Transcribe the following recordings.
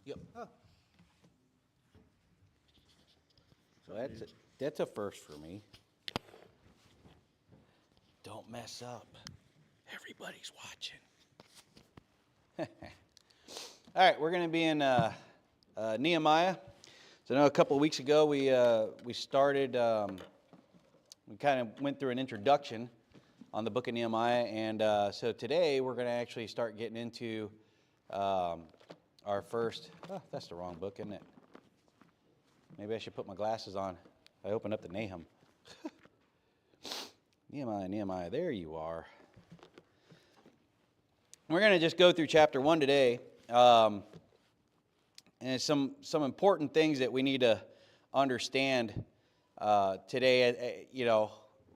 Yep. Oh. So that's a first for me. Don't mess up. Everybody's watching. All right, we're going to be in Nehemiah. So I know a couple of weeks ago we started, we kind of went through an introduction on the book of Nehemiah, and so today we're going to actually start getting into our first, that's the wrong book, isn't it? Maybe I should put my glasses on. I opened up the Nahum. Nehemiah, there you are. We're going to just go through chapter 1 today, and some important things that we need to understand today.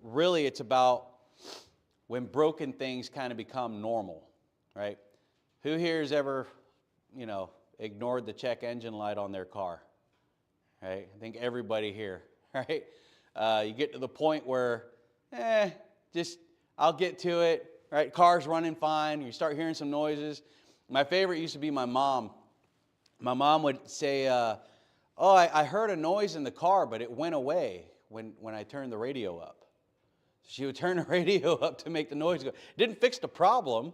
Really it's about when broken things kind of become normal, right? Who here has ever, ignored the check engine light on their car, right? I think everybody here, right? You get to the point where, I'll get to it. Right, car's running fine. You start hearing some noises. My favorite used to be my mom. My mom would say, I heard a noise in the car, but it went away when I turned the radio up. She would turn the radio up to make the noise go. Didn't fix the problem,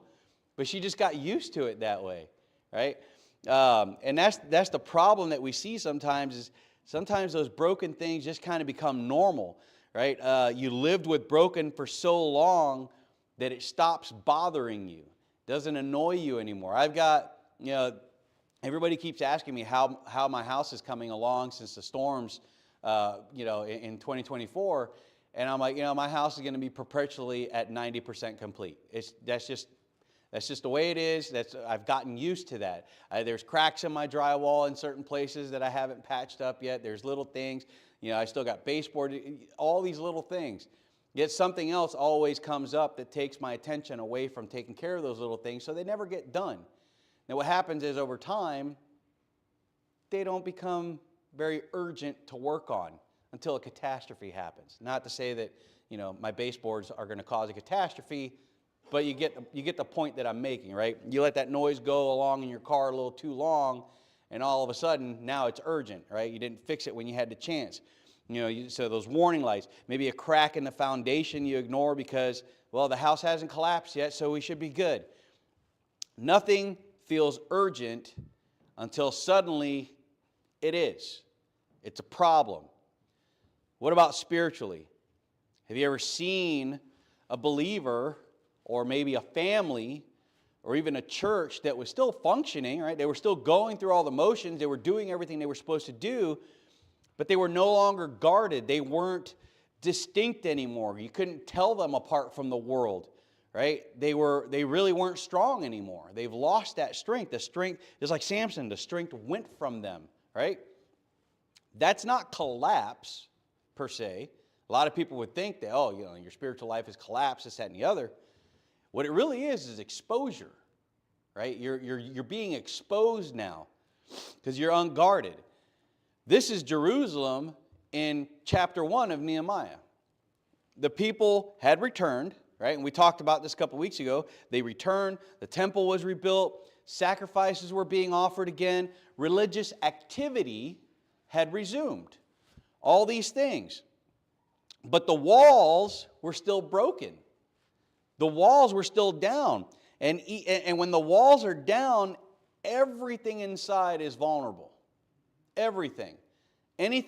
but she just got used to it that way, right? And that's the problem that we see sometimes is sometimes those broken things just kind of become normal, right? You lived with broken for so long that it stops bothering you, doesn't annoy you anymore. I've got, everybody keeps asking me how my house is coming along since the storms, in 2024, and I'm like, my house is going to be perpetually at 90% complete. That's just the way it is. I've gotten used to that. There's cracks in my drywall in certain places that I haven't patched up yet. There's little things. I still got baseboard, all these little things. Yet something else always comes up that takes my attention away from taking care of those little things, so they never get done. Now what happens is over time, they don't become very urgent to work on until a catastrophe happens. Not to say that, my baseboards are going to cause a catastrophe, but you get the point that I'm making, right? You let that noise go along in your car a little too long, and all of a sudden, now it's urgent, right? You didn't fix it when you had the chance. So those warning lights, maybe a crack in the foundation you ignore because, the house hasn't collapsed yet, so we should be good. Nothing feels urgent until suddenly it is. It's a problem. What about spiritually? Have you ever seen a believer or maybe a family or even a church that was still functioning, right? They were still going through all the motions. They were doing everything they were supposed to do, but they were no longer guarded. They weren't distinct anymore. You couldn't tell them apart from the world, right? They really weren't strong anymore. They've lost that strength. The strength, just like Samson, the strength went from them, right? That's not collapse, per se. A lot of people would think that, your spiritual life has collapsed, this, that, and the other. What it really is exposure, right? You're being exposed now because you're unguarded. This is Jerusalem in chapter 1 of Nehemiah. The people had returned, right? And we talked about this a couple weeks ago. They returned, the temple was rebuilt, sacrifices were being offered again, religious activity had resumed. All these things. But the walls were still broken. The walls were still down. And when the walls are down, everything inside is vulnerable. Everything. Anything